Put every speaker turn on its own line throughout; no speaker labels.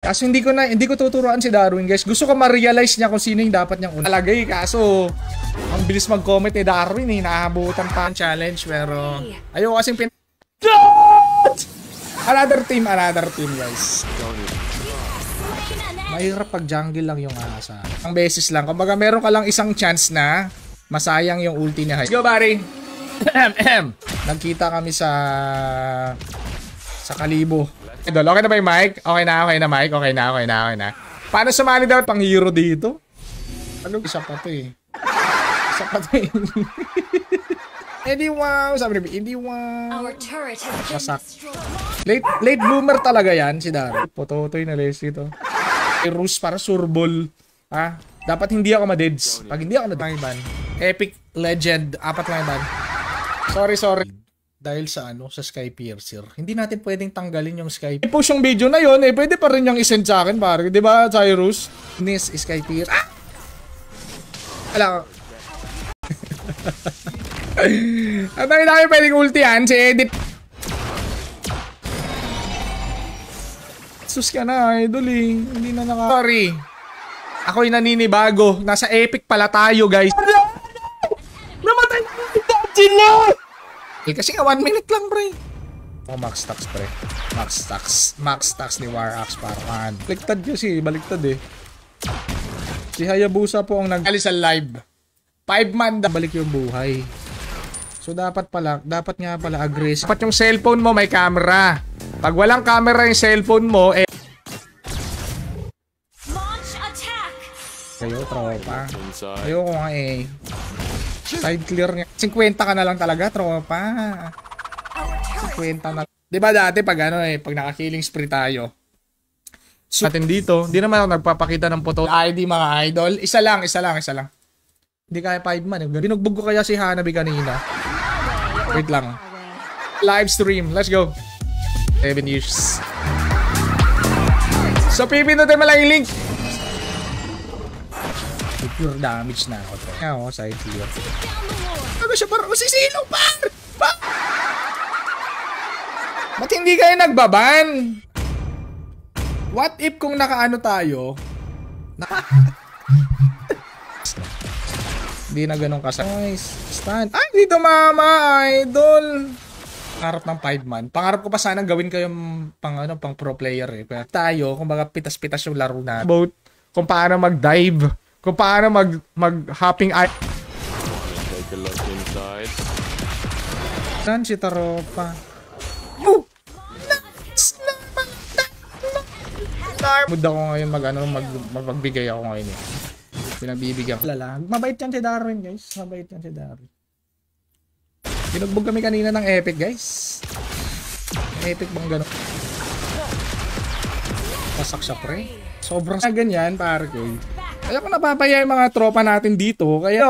Kaso hindi ko tuturuan si Darwin, guys. Gusto ko ma-realize niya kung sino yung dapat niyang unalagay. Kaso, ang bilis mag-comment ni Darwin eh. Naabutan pa ang challenge. Pero, ayoko kasing Another team, guys. Mahirap pag jungle lang yung asa. Ang beses lang. Kumbaga, meron ka lang isang chance na masayang yung ulti niya. Let's go, Barry! Nagkita kami sa Kalibo. Okay na ba yung mic? Okay na, mic. Okay na. Paano sumali daw pang hero dito? Ano? Isa pa to eh. Hindi wow. Sabi niya, hindi wow. Masak. Late bloomer talaga yan si Daro. Pototoy na Leslie to. Rus para surbol. Ha? Dapat hindi ako ma-deads. Pag hindi ako na-ban. Epic Legend. 4 lang ban. Sorry. Dahil sa sa Sky Piercer. Hindi natin pwedeng tanggalin yung Sky. I-post yung video na yon pwede pa rin yung isend sa akin, pare. 'Di ba, Cyrus? Nis Sky Piercer. Ah! Ala. Ang dami pwedeng ultihan si Edit. Sus ka na, idoling. Hindi na Sorry. Ako'y naninibago. Nasa epic pala tayo, guys. Namatay na! Kasi nga 1 minute lang, pre. Max stacks, pre. Max stacks ni Warax parahan. Baliktad kasi, baliktad eh. Si Hayabusa po ang nag-ali sa live. 5 man balik yung buhay. So dapat nga pala aggressive. Dapat yung cellphone mo may camera. Pag walang camera yung cellphone mo, kayo, tropa. Ayoko nga eh. Side clear niya. 50 ka na lang talaga, tropa. 50 na. Diba dati pag pag naka-killing spree tayo. So, natin dito, hindi naman ako nagpapakita ng photo ID mga idol. Isa lang. Hindi kaya 5 man. Binugbog ko kaya si Hanabi kanina. Wait lang. Live stream. Let's go. 7 years. So, pipinutin mo lang yung link. Pure damage na ako to. Ako, side clear. Ano siya parang masisilaw, par! Ba't hindi kayo nagbaban? What if kung nakaano tayo? Hindi na ganun kasi. Nice. Stand. Ay, dito mama, idol. Pangarap ng 5 man. Pangarap ko pa sana gawin kayong pang pro player eh. Pero tayo, kumbaga pitas-pitas yung laro na. About kung paano mag-dive. Kung paano mag-hopping eye. Take a look inside. Saan si Taropa? Mood ako ngayon magbigay ako ngayon eh. Pinagbibigyan ko. Mabait yan si Darwin, guys. Binugbog kami kanina ng epic, guys. Epic bang gano'n? Pasak siya, pre. Sobrang ganyan, pare ko. Kaya ko napapaya yung mga tropa natin dito. Kaya,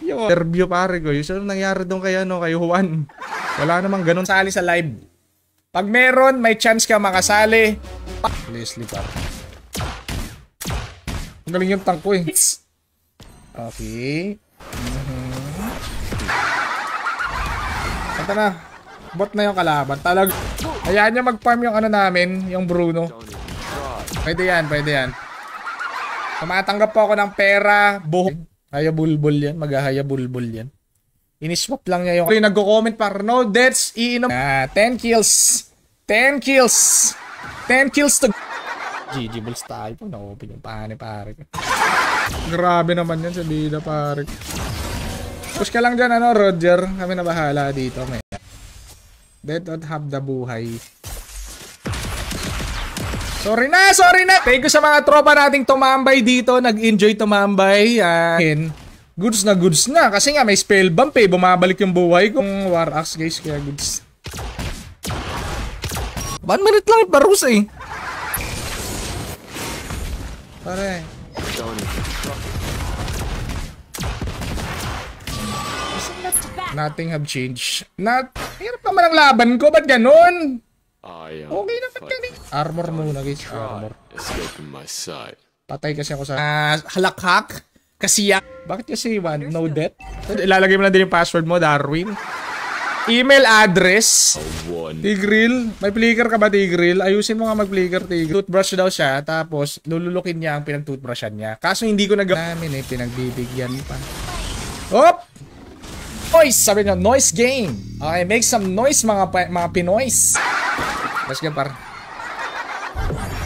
interview pare ko. Yung nangyari doon kay Juan. Wala namang ganun sali sa live. Pag meron, may chance ka makasali. Leslie pare. Ang galing yung tank ko eh. Okay. Ito na. Bot na yung kalaban. Talag. Hayaan niya mag-farm yung namin, yung Bruno. Pwede yan. Tumatanggap po ako ng pera. Hayabulbul yan. Maghahayabulbul yan. Iniswap lang niya yung nagko-comment para no deaths. Iinom. 10 kills. 10 kills to GG balls tayo. Pag na-open yung pare. Grabe naman yan sa bida pare. Push ka lang dyan Roger. Kami na bahala dito. Dead don't have the buhay. Sorry na. Thank you sa mga tropa nating tumambay dito. Nag-enjoy tumambay. Goods na. Kasi nga may spell bump eh. Bumabalik yung buhay kung War Axe guys. Kaya goods. 1 minute lang iparus eh. Pare. Nothing have changed. Hirap naman ang laban ko. Ba't ganun? Okay na pagkanin. Armor muna guys. Armor. Patay kasi ako sa halakhak. Kasi bakit kasi no death? Ilalagay mo lang din yung password mo, Darwin. Email address. Tigril. May flicker ka ba, Tigril? Ayusin mo nga mag-flicker, Tigril. Toothbrush daw siya, tapos lululukin niya ang pinag-toothbrushan niya. Kaso hindi ko namin pinagbibigyan pa. Hop! Noise! Sabi niya, noise game. Okay, make some noise mga Pinoys. Let's go, par.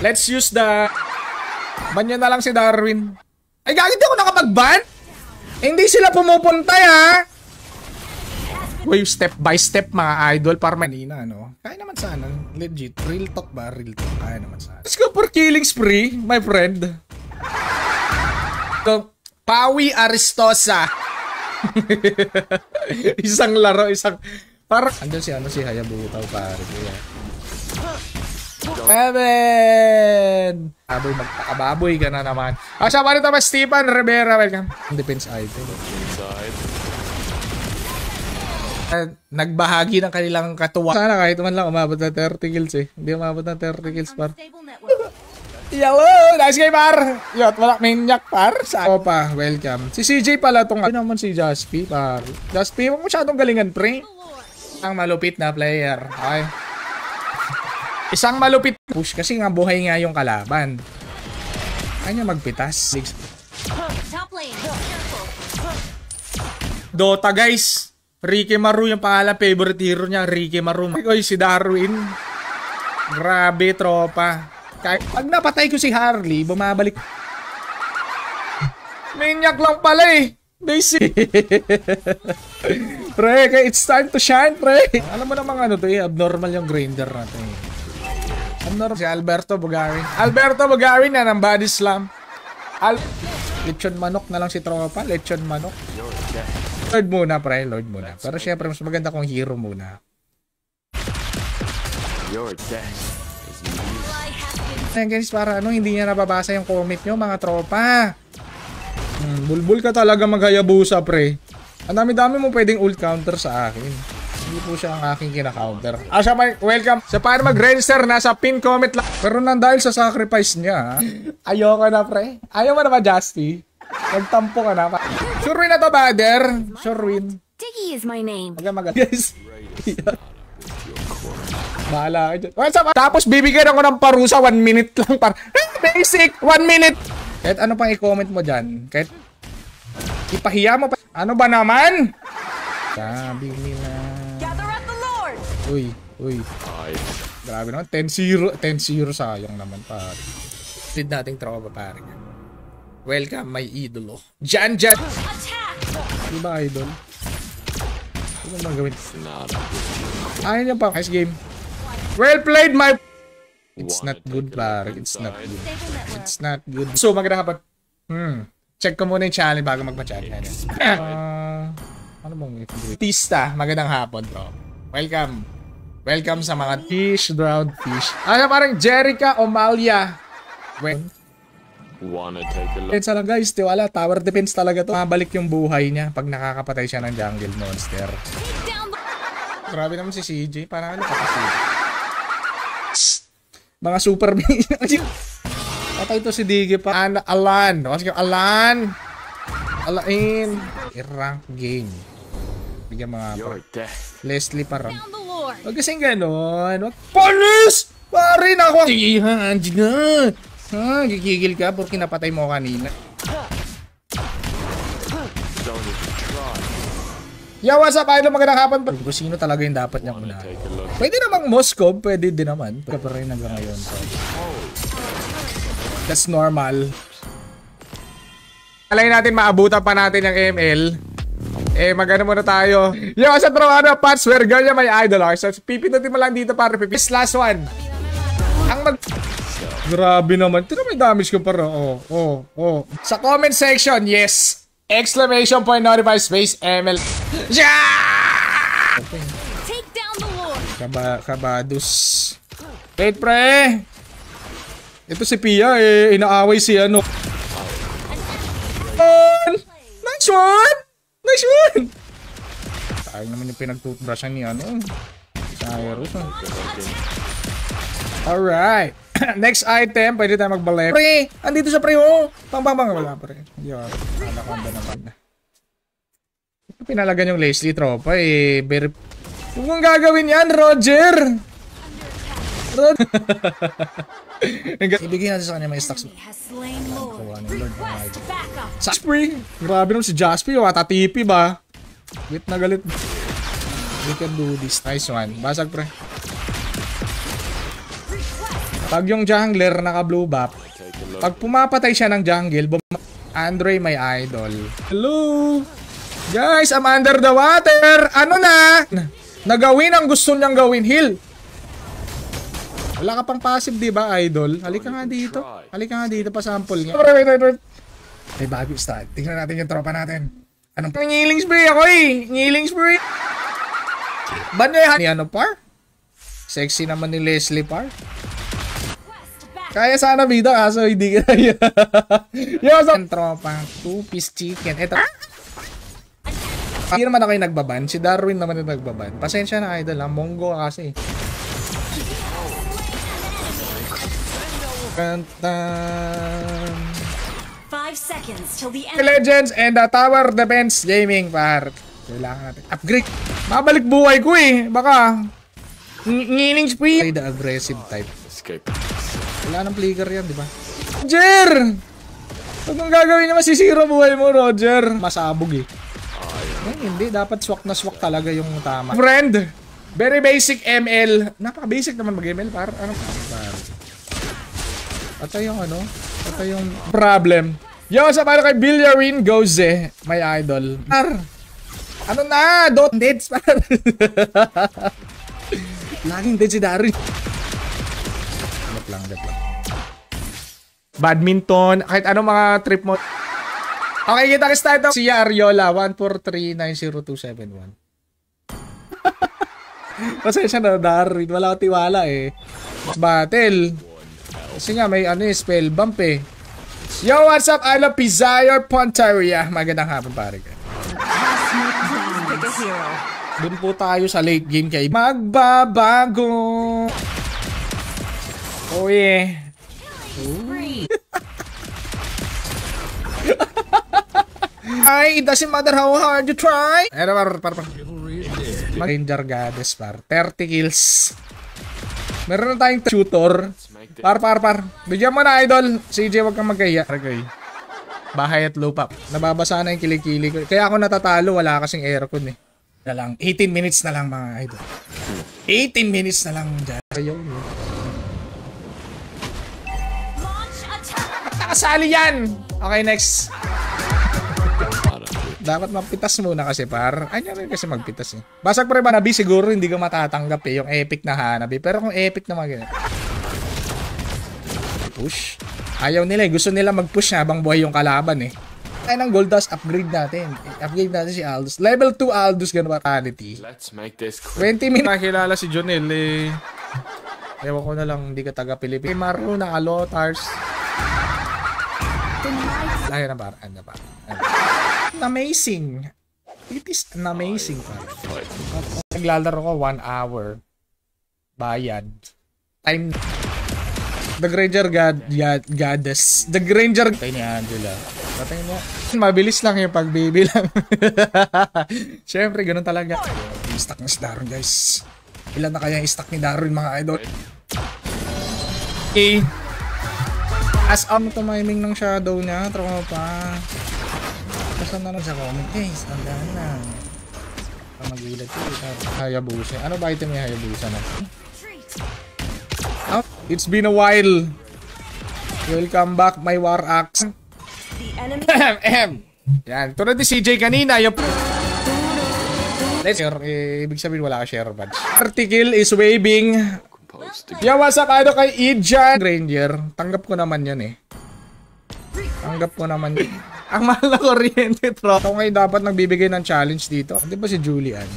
Let's use the... Ban nyo na lang si Darwin. Ay, gagawin di ako nakapag-ban? Hindi sila pumupunta, ha? Uy, step by step, mga idol. Para manina, no? Kaya naman sana. Legit. Real talk ba? Real talk. Kaya naman sana. Let's go for killing spree, my friend. So, Pawi Aristosa. Isang laro, isang... Parang... Andun si Hayabuta, pare. Kevin! Baboy, magpakababoy ka na naman. Siya pa rin naman, Steven Rivera. Welcome. Defense item. Nagbahagi ng kanilang katuwa. Sana kahit man lang umabot na 30 kills eh. Hindi umabot na 30 kills par. Hello! Nice game par! Yot, wala manyak par. Opa, welcome. Si CJ pala tong... Ano naman si Jaspi par. Jaspi, huwag masyadong galingan pre. Ang malupit na player. Okay. Isang malupit push kasi nga buhay nga yung kalaban. Kanya magpitas. Dota guys. Ricky Maru yung pangalan. Favorite hero niya. Ricky Maru. Oy, si Darwin. Grabe, tropa. Kahit pag napatay ko si Harley, bumabalik. Minyak lang pala eh. Basic. Pre, it's time to shine, pre. Alam mo namang ano to eh. Abnormal yung grinder natin eh. Si Alberto Bugarin. Alberto Bugarin na ng body slam. Lechon manok na lang si tropa. Lechon manok. Lord muna, pre. Lord muna. Pero syempre, mas maganda kung hero muna. Ayan guys, para ano, hindi niya nababasa yung comment nyo, mga tropa. Bulbul ka talaga maghayabusa, pre. Ang dami-dami mo pwedeng ult counter sa akin. Hindi po siya ang aking kina-counter. Siya pa, welcome. Siya pa mag-register, nasa pin comment lang. Pero nang dahil sa sacrifice niya, ayoko na, pre. Ayaw mo na ba, Justy? Nagtampo ka na. Sure win na to, Bader. Sure win.
Diggy is my name.
Guys. Bahala ka dyan. Tapos bibigyan ako ng parusa, 1 minute lang. Basic, 1 minute. Kahit ano pang i-comment mo dyan. Kahit ipahiya mo pa. Ano ba naman? Sabi nila. Uy. Grabe naman. 10-0 sayang naman, pare. Lead nating tropa, pare. Welcome, my idolo. Jan. Di ba, idol? Ano bang gawin? Ayaw niya pa. Nice game. Well played, my... It's not good, pare. It's not good. It's not good. So, magandang hapon. Check ko muna yung channel bago magpa-chat. Ano bang Tista, magandang hapon, bro. Welcome sa mga fish, drowned fish. Parang Jerica Omalia.
Wanna take a look?
Defense lang guys, tiwala. Tower defense talaga to. Mabalik yung buhay niya pag nakakapatay siya ng jungle monster. Grabe naman si CJ. Parang ano kapatid. Mga super patay to si Diggy pa. Alan. Alain. I-rank game. Bigyan mga Leslie parang. Huwag kasing ganon. Police! Pare na ako. Sihan, dyan na. Gigigil ka porque napatay mo kanina. Yo, what's up, idol? Magandang hapon. Kung sino talaga yung dapat niyang unahin. Pwede namang Moscow. Pwede din naman. Pero rin hanggang ngayon. So. That's normal. Alay natin maabutan pa natin yung ML. Magano muna tayo. Yo, sa Troano, password ganyan may idol. So, pipindutin mo lang dito para pipis. Last one. Grabe naman. Tino may damage ko para. Sa comment section, yes. Exclamation point notify space ML. Yeah! Okay.
Take down the Lord.
Kabadus. Wait, pre. Ito si Pia inaaway si ano. Nice one! Nice one! Sayang naman yung pinag-toothbrushan ni ano. Cyrus. Alright. Next item, pwede tayo magbalep. Pre! Andito siya, pre, oh! Bang. Wala, pre. Yo, anaconda naman. Pinalagan yung Leslie tropa, very... Huwag mong gagawin yan, Roger! Ibigay natin sa kanya may stocks.
Has slain Lord. Request backup.
Jaspy! Grabe naman si Jaspy. Watatipi ba? Wait na galit. We can do this. Nice one. Basag pre. Pag yung jungler naka-blue buff, pag pumapatay siya ng jungle, Andre may idol. Hello! Guys, I'm under the water! Ano na? Nagawin ang gusto niyang gawin. Heal! Wala ka pang passive, di ba, idol? Halika nga dito. Halika nga dito, pasample nga. Wait. May bago start. Tingnan natin yung tropa natin. Anong ngiling spray ako eh? Ngiling spray. Banehan ni ano par? Sexy naman ni Leslie par. Kaya sana bida kaso hindi kaya. Yo, so tropa, 2-piece chicken. Ito. Hindi naman ako yung nagbaban. Si Darwin naman yung nagbaban. Pasensya na idol ha. Mongo kasi. 5
seconds till the end.
Legends and the Tower Defense Gaming par. Kailangan natin. Upgrade. Mabalik buhay ko eh. Baka ngiling spree. The aggressive type. Escape. Wala nang flicker yan, di ba? Roger! Huwag mong gagawin na masisira buhay mo, Roger. Masabog eh. Hindi, dapat swak na swak talaga yung tama. Friend! Very basic ML. Napaka-basic naman mag-ML, par. Ano par? Patay yung ano? Patay yung problem. Yo, sa paano kay Villarin Goze, my idol. Par! Ano na? Don't dead, par. Laging dead si Darin. Lang. Badminton, kahit anong mga trip mo. Okay, kita kita ito. Si Ariola, 143-90271. Pasensya na, Darwin. Wala akong tiwala eh. Battle. Kasi nga, may ano eh, spell bump eh. Yo, what's up? I love Pizayor Pontaria. Magandang hapon, pare. Doon po tayo sa late game kay magbabago. Oh yeah. Ay, it doesn't matter how hard you try. Ano par. Ranger Goddess par. 30 kills. Meron na tayong tutor. Par. Bigyan mo na idol. CJ, wag kang magkaya. Bahay at loop up. Nababasa na yung kilikili ko. Kaya ako natatalo. Wala kasing aircon eh. Na lang. 18 minutes na lang mga idol. 18 minutes na lang dyan. Ayaw yun. Nakasali yan! Okay, next. Dapat mapitas muna kasi par. Ay, rin kasi magpitas eh. Basag pa rin ba nabi? Siguro hindi ka matatanggap eh. Yung epic na hanabi. Pero kung epic na mga push. Ayaw nila eh. Gusto nila mag-push na habang buhay yung kalaban eh. Ay ng gold dust, upgrade natin. Upgrade natin si Aldous. Level 2 Aldous, ganun fatality. 20 minutes. Nakilala si Jonel eh. Ewan ko na lang, hindi ka taga-Pilipin. Maru na Alotars. Ayun na par. Amazing. It is an amazing par. Naglalaro ko 1 hour. Bayad. Time. The Granger Goddess. The Granger. Patay ni Angela. Patay mo. Mabilis lang yung pagbibilang. Siyempre, ganun talaga. I-stack na si Darwin, guys. Ilan na kaya i-stack ni Darwin, mga idol? Okay. As tumiming ng shadow niya, tropa. Kasan na lang sa comment, guys. Tandaan na. Mag-ilat ko. Hayabusa. Ano ba item yung Hayabusa na? Oh, it's been a while. Welcome back, my war axe. Yan. Tulad ni CJ kanina. Yung... Let's share. Ibig sabihin wala ka share badge. Article is waving. Yo, what's up? Ano kay Ijan Granger? Tanggap ko naman yan eh. Tanggap ko naman yun. Ang mahal na kuryente, bro. Ako ngayon dapat nagbibigay ng challenge dito. Di ba si Julian?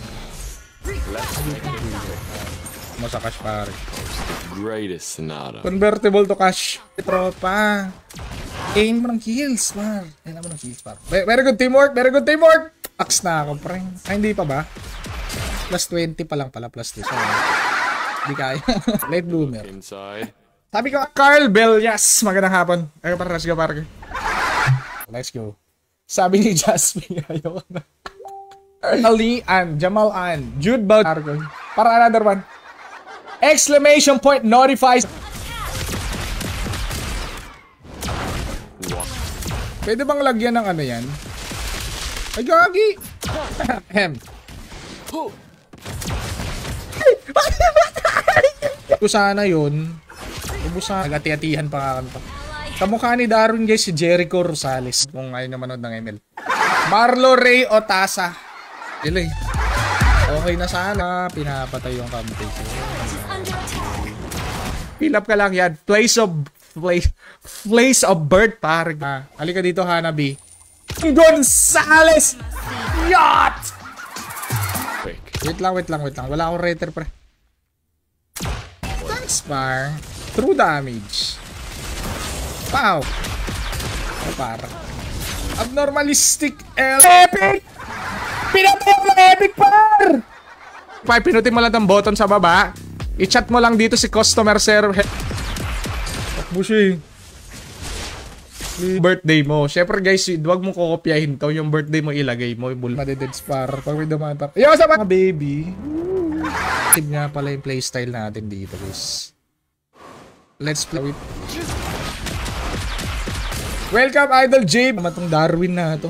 Mo sa cash pare.
Greatest Sonata.
Convertible to cash. Tropa. Aim mo ng kills, man. Aim mo ng kills, par. Very good teamwork. Very good teamwork. Axe na ako, pre. Ay, hindi pa ba? Plus 20 pa lang pala. Plus 2. Hindi kaya. Late bloomer.
Inside.
Sabi ko, Carl Bellas. Magandang hapon. Ayaw para, let's go, par. Let's go. Sabi ni Jasmine, ayaw na. Ali and Jamal and Jude Bellingham. Para another one. Exclamation point notifies. Pwede bang lagyan ng ano yan? Ay, gagi! Ahem. Kung sana yun, ubusan. Nag-ati-atihan pa nga kami pa. Kamukha ni Darwin guys, si Jericho Rosales. Kung ayaw na manood ng ML. Marlo Ray Otasa. Dili. Okay na sana. Pinapatay yung kampi ko. Fill up ka lang yan. Place of birth, pare. Halika dito, Hanabi. Gonzales! Yacht! Wait lang. Wala akong rater, pre. Thanks, par. True damage. Wow. Oh, para. Abnormalistic epic! Pinatay mo epic, par! Pinutin mo lang ng button sa baba. I-chat mo lang dito si customer service. Bushi. Birthday mo. Siyempre guys, huwag mo kokopyahin to. Yung birthday mo ilagay mo. Madeded spar. Pag may dumaan pa. Yo, sa mga baby. Tip nga pala yung playstyle natin dito guys. Let's play with. Welcome Idol Jabe. Matong Darwin na to.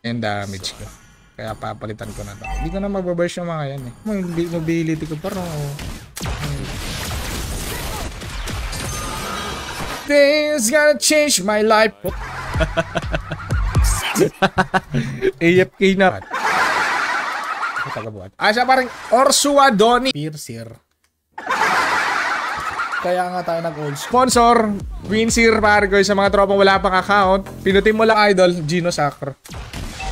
And damage ko. Kaya papalitan ko na to. Hindi ko na magbaburst yung mga yan eh. Mobility ko parang things gonna change my life. AFK na. Siya parang Orsua Doni Piercer. Kaya nga tayo nag-old sponsor Winsir pare ko sa mga tropang wala pang account. Pinutin mo lang Idol Gino Sacro.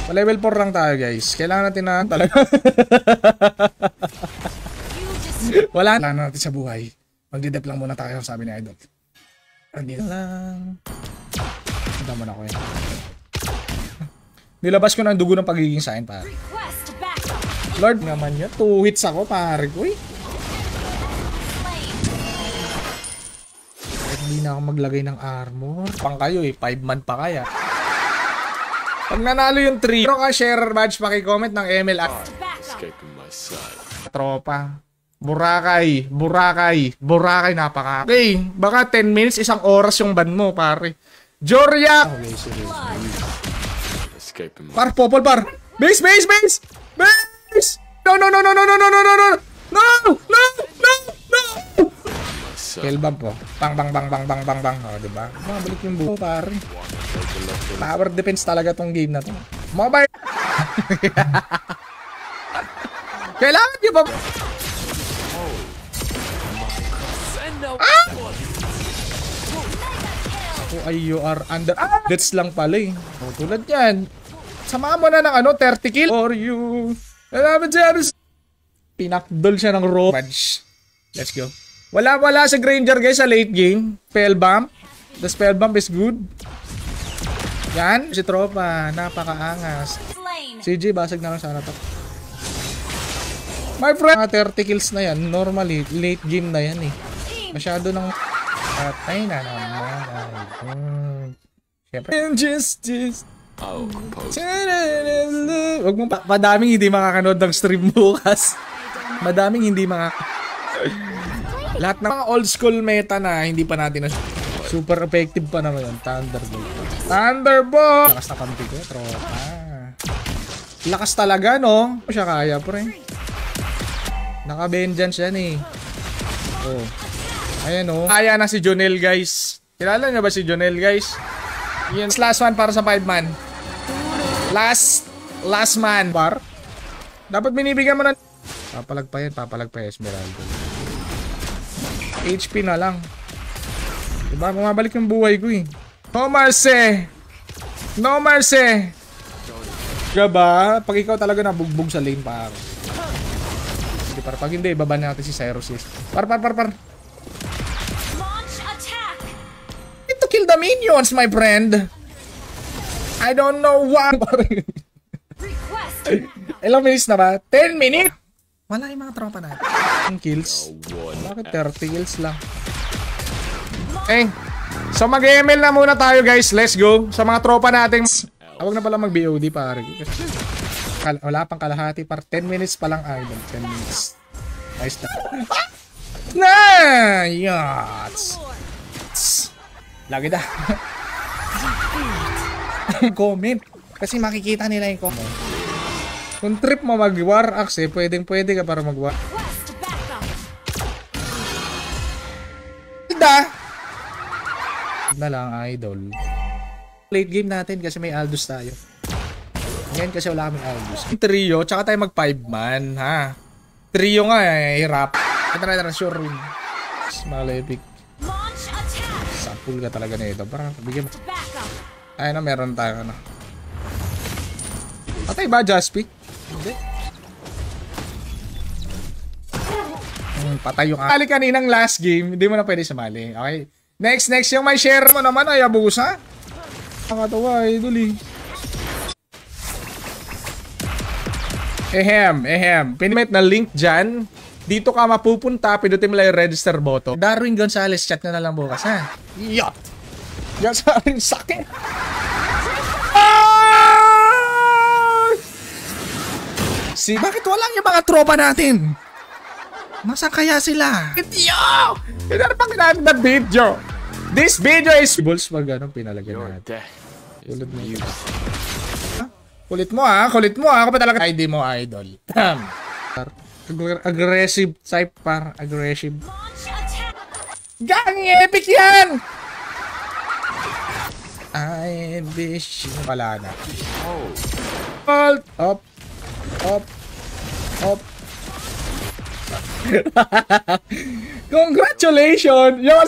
Level 4 lang tayo guys. Kailangan natin na talaga. Wala na natin sa buhay. Magdidep lang muna tayo sabi ni Idol. Andito lang. Punta mo na ko eh. Nilabas ko na ang dugo ng pagiging sign pare. Lord naman yun. 2 hits ako pare ko eh. Hindi na ako maglagay ng armor. Pang kayo eh. 5 man pa kaya. Pag nanalo yung 3, pero ka share badge paki-comment ng ML
Escaping my sight.
Tropa. Boracay napaka. Okay, baka 10 minutes, 1 oras yung ban mo, pare. Joria. Okay, serious.
Escaping my
Par popol par. Base. No. Spellbomb po. Bang. Oh, diba? Mabalik yung buho, pare. Tower defense talaga tong game na to. Mobile. Kailangan nyo ba? Oh, you are under. That's lang pala eh. Oh, tulad yan. Samahan mo na ng 30 kill. Or you. Pinakdol siya ng raw. Let's go. Wala sa Granger guys sa late game. Spellbomb. The spellbomb is good. Yan. Si tropa. Napakaangas. CJ, basag na lang sana to. My friend. Mga 30 kills na yan. Normally, late game na yan eh. Masyado ng patay na naman. Siyempre. Injustice.
Oh,
Huwag mong madaming hindi makakanood ng stream bukas. Madaming hindi lahat ng mga old school meta na hindi pa natin na super effective pa naman yun. Thunderbolt! Lakas na kampi ko, tropa. Lakas talaga, no? Siya kaya, pre. Naka-vengeance yan, eh. Oh. Ayan, oh. Kaya na si Jonel, guys. Kilala niyo ba si Jonel, guys? Yan. Last one para sa 5 man. Last man. Par. Dapat binibigyan mo na. Papalag pa Esmeralda. HP na lang. Diba? Bumabalik yung buhay ko eh. No mercy. Diba? Pag ikaw talaga nabugbog sa lane pa. Hindi par. Pag hindi, baba natin si Cyrus. Par. Need to kill the minions, my friend. I don't know why. Ilang minutes na ba? 10 minutes? Wala yung mga tropa natin. Kills. Bakit 30 kills lang? So mag-ML na muna tayo guys. Let's go. Sa mga tropa natin. Huwag na pala mag-BOD pare. Wala pang kalahati par 10 minutes pa lang idol. 10 minutes. Nice na. Nice! Lagi na. Comment. Kasi makikita nila yung comment. Kung trip mo mag-war axe, pwede ka para mag-war.
Request backup.
Na lang idol. Late game natin kasi may Aldous tayo. Ngayon kasi wala kaming Aldous. Trio, tsaka tayo mag 5-man, ha? Trio nga eh, hirap. Tara, sure win. Small epic.
Launch attack.
Sample ka talaga na ito. Parang bigyan mo.
Backup.
Ay na, meron tayo ano. Patay ba, Jaspik? Hindi. Patay yung ali kaninang last game. Hindi mo na pwede sumali. Okay? Next yung may share mo naman ay abusa. Nakatawa idol eh. Pinimit na link dyan. Dito ka mapupunta. Pinutin mo lang yung register button. Darwin Gonzalez, chat na lang bukas ha. Yacht. Yan sa aking sakit. Bakit walang yung mga tropa natin? Nasaan kaya sila? Yo! Pinara pang natin na video. This video is... Balls pag anong pinalagyan
Your
natin.
death is
Kulit mo.
beautiful.
Kulit mo ha. Ako pa talaga ID mo, idol. Aggressive type par. Aggressive.
Launch attack.
Gang epic yan! I wish you pala na.
Oh,
Hold. Up. Congratulations! Yun!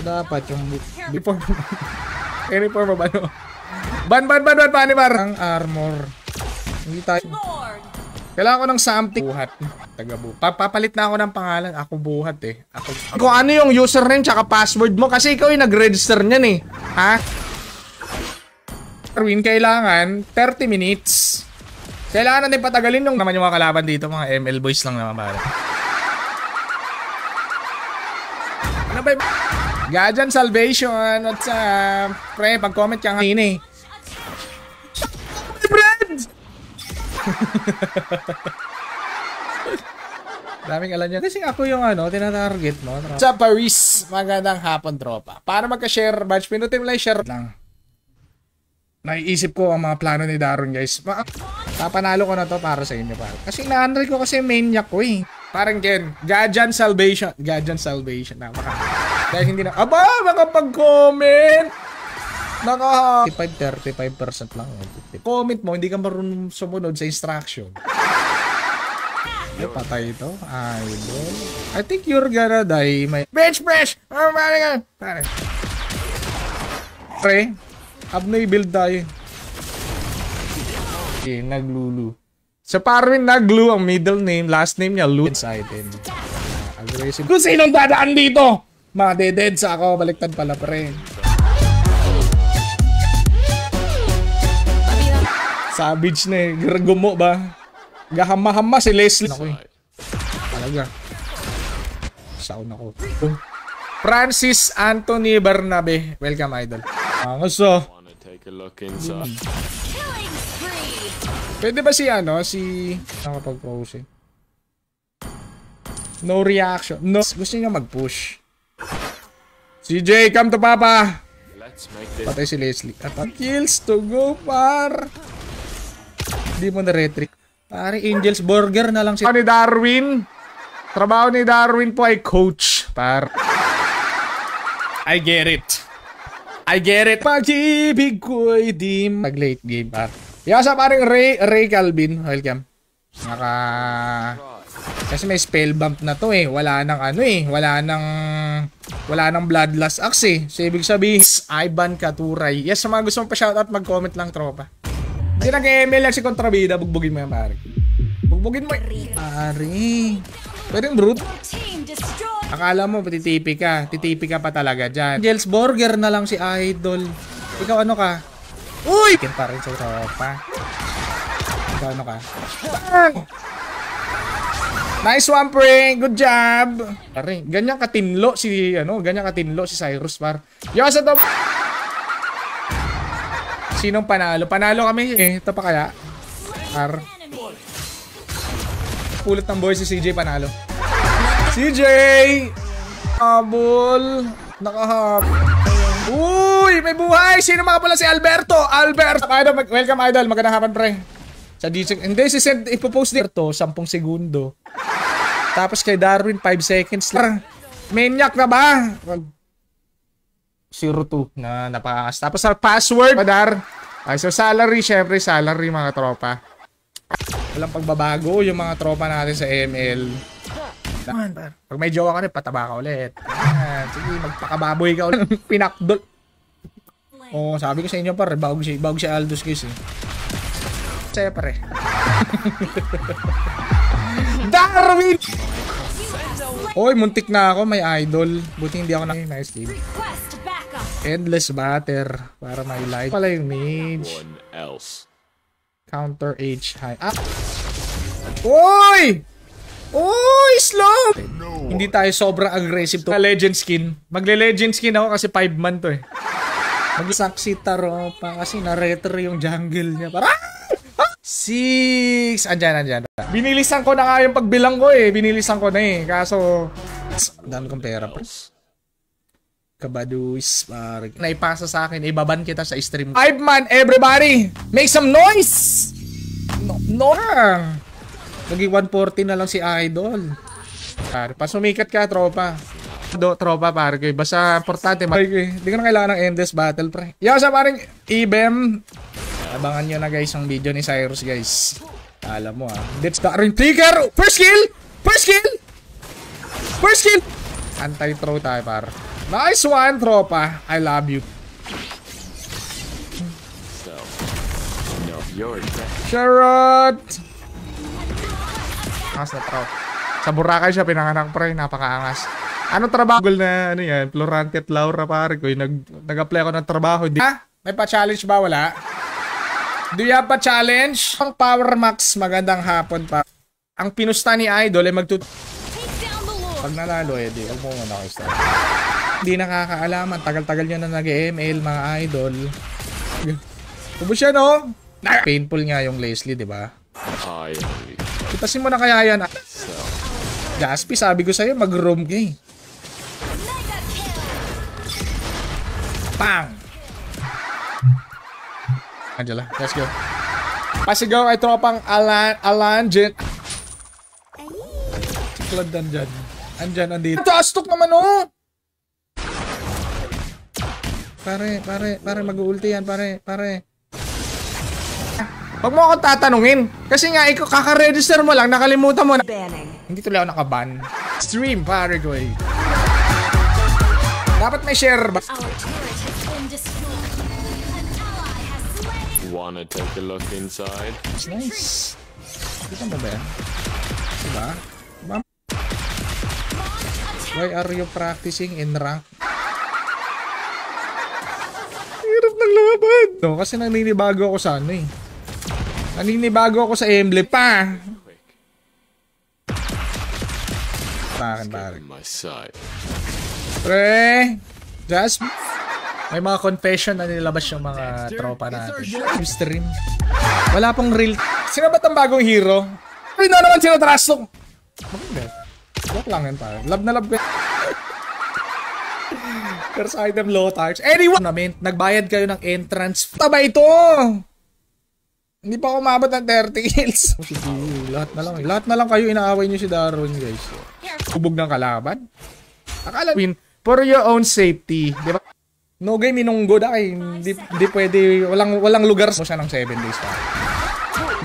Dapat yung before uniform ba no? Ban ang armor. Hindi tayo.
Lord.
Kailangan ko ng something. Buhat. Papalit na ako ng pangalan. Ako buhat eh. Kung ano yung username tsaka password mo kasi ikaw yung nag-register niyan eh. Ha? Darwin, kailangan 30 minutes. Kailangan natin patagalin yung naman yung mga kalaban dito. Mga ML boys lang naman pala. Ano ba yung... Gajan Salvation. What's up? Pre, pag-comment ka nga eh. Friends! Daming alam niya. Kasi ako yung tinatarget mo. Sa Paris, magandang hapon tropa. Para magka-share badge, pinutin mo lang share lang. Naiisip ko ang mga plano ni Darwin guys. Papanalo ko na to para sa inyo pa. Kasi na-unreal ko kasi maniac ko eh. Parang Gajan Salvation. Dahil hindi na... Aba! Makapag-comment! 35% lang. Comment mo, hindi ka marunong sumunod sa instruction. Ay, patay ito. Idol. I think you're gonna die. Bench press! Pare. Abnoy build tayo. Okay, naglulu. Sa Parwin naglu ang middle name, last name niya Lu. Item. Aggressive. Kung sinong dadaan dito? Madededs ako. Baliktad pala pre. Savage na eh. Gumo ba? Gahama-hama si Leslie. Ako eh. Talaga. Sound ako. Francis Anthony Bernabe. Welcome idol. Angoso.
take a look inside.
Killing spree.
Pwede ba si nakapag-pause eh? No reaction. No. Gusto niya mag-push. CJ, come to Papa.
Let's make this.
Patay si Leslie. Kills to go, par. Hindi mo na-retrick. Pare, Angel's Burger na lang si ni Darwin. Trabaho ni Darwin po ay coach, par. I get it. Pag-ibig ko'y di mag-late game, par. Yasa paring Ray Calvin. Welcome. Kasi may spell bump na to eh. Wala nang bloodlust axe eh. So, ibig sabihin, Ivan Katuray. Yes, sa mga gusto mong pa-shoutout, mag-comment lang, tropa. Hindi nag-ML lang si Kontrabida. Bugbugin mo yan, pare. Bugbugin mo yan. Pare. Pwede yung brute.
Team destroyed.
Akala mo, titipi ka. Titipi ka pa talaga dyan. Angel's Burger na lang si Idol. Ikaw ano ka? Uy! Kin pa rin sa tropa. Ikaw ano ka? Bang! Nice one, pre. Good job. Pare, ganyan katinlo si Cyrus, par. Yo, sa to. Sinong panalo? Panalo kami. Ito pa kaya? R.
Enemy.
Pulot ng boy si CJ panalo. CJ! Abol. Nakahap. Uy! May buhay! Sino mga pala si Alberto? Alberto! Idol, welcome idol. Magandang hapon pre. Sa DJ. Hindi, ipopost dito 10 segundo. Tapos kay Darwin 5 seconds lang. Maniac na ba? 02 na napakas. Tapos sa password, Padar. Ay, so salary, syempre salary mga tropa. Walang pagbabago yung mga tropa natin sa ML. Pag may jowa ka rin, pataba ka ulit. Ayan, sige, magpakababoy ka ulit. Pinakdol. Oo, sabi ko sa inyo pare, bago si Aldous guys eh. Siyempre. Darwin! Oy, muntik na ako, may idol. Buti hindi ako nice game.
Request backup.
Endless batter para may light. Pala yung mage.
One else.
Counter H high. Ah! Oy! Oy! Slow! Hindi tayo sobrang aggressive to. Legend skin. Magle-legend skin ako kasi 5 man to eh. Mag-saksi taro pa kasi na-retro yung jungle niya. Para 6! Andyan. Binilisan ko na nga yung pagbilang ko eh. Binilisan ko na eh. Kaso, dami kong pera pa. Kabaduis, parang naipasa sa akin, ibaban kita sa stream. 5 man, everybody! Make some noise! No. Naging 140 na lang si Idol. Pare, pasumikat ka, tropa. Tropa, pare ko. Basta importante, hindi ko na kailangan ng endless battle, pre. Yo, sa parang Ibem. Abangan nyo na guys ang video ni Cyrus, guys. Alam mo Let's start ring trigger! First kill! Anti-throw tayo, par. Nice one, tropa. I love you.
So, no, you're dead.
Charot! Angas na throw. Sa Boracay siya pinanganak, pre. Napakaangas. Ano trabaho? Google na, ano yan, Florante at Laura, pare ko. Nag-apply ako ng trabaho. May pa-challenge ba? Wala? Do you have pa-challenge? Ang Power Max, magandang hapon pa. Ang pinusta ni Idol ay
Take down the Lord.
Pag nanalo, di. Huwag mo muna kayo start. Hindi nakakaalaman. Tagal-tagal nyo na nag-ML, mga Idol. Tubo siya, no? Painful nga yung Leslie, di ba?
I
Itasin mo na kaya yan.
so
Jaspi, sabi ko sa'yo, mag-roam ka eh.
Mega kill.
Pang! Angela, let's go. Pasigaw ay tropang Alan Jen. Siklad dyan. Andyan, andito. Astok naman, oh! Pare, mag-ulti yan, pare. Huwag mo akong tatanungin. Kasi nga, ikaw, kaka-register mo lang, nakalimutan mo na. Hindi tuloy ako nakaban. Stream, pare ko eh. Dapat may share ba?
Our turret has been destroyed. An ally has slain.
wanna take a look inside.
It's nice. Kita mo ba yan? Diba? Ma'am? Why are you practicing in rank? Hirap ng laban. No, kasi naninibago ako sa ano eh. Naninibago ako sa emblem pa.
Quick,
Bakit, bakit?
on my side.
Pre, just may mga confession na nilabas yung mga tropa natin. Yung stream. Wala pong real. Sino ba ang bagong hero? Ay na naman sino trash talk. Maganda. Joke lang yan pa. Love na love ko. First item low touch. Anyone namin, nagbayad kayo ng entrance. Taba ito. Hindi pa ako umabot ng 30 kills. Lahat na lang kayo inaaway niyo si Darwin, guys. Kubog ng kalaban. Akala win for your own safety, di ba? No game inunggo dahil hindi pwede, walang lugar mo siya ng 7 days pa.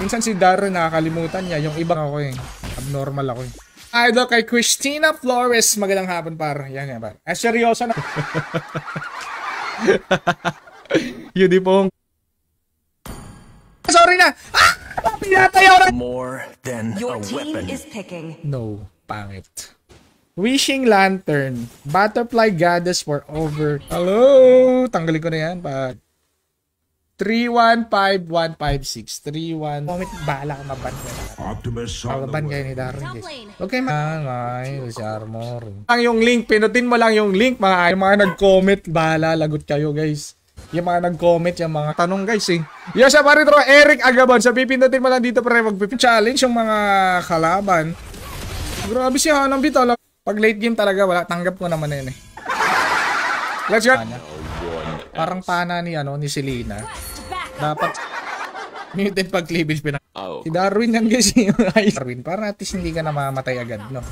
Minsan si Darwin nakakalimutan niya, yung iba ako eh. Abnormal ako eh. Idol kay Christina Flores, magandang hapon par. Yan yan par. Seryoso na. Yun di pong. Sorry na. Ah! Pinatayaw na.
More than
Your
a
team
weapon.
is picking.
No, pangit. Wishing Lantern. Butterfly Goddess for over. Hello! Tanggalin ko na yan. 315156. 31. Moment, bahala ka maban ka na.
Optimus on the
Maban kayo
way.
ni Darwin,
Top
guys.
lane.
Okay, si Armor. Ang yung link, pinutin mo lang yung link, yung mga nag-comment, bahala, lagot kayo, guys. Yung mga nag-comment, yung mga tanong guys eh. Yung sa paritro, Eric Agabon. So pipindutin mo lang dito pre, mag-challenge yung mga kalaban. Grabe siya, anong bitaw lang. Pag late game talaga, wala, tanggap ko naman na yun eh. Let's go. Parang pana ni, ano, ni Selena. Dapat muted pag cleavage pinag...
Oh.
Si Darwin yan guys yung Darwin, para at least hindi ka na mamatay agad, no?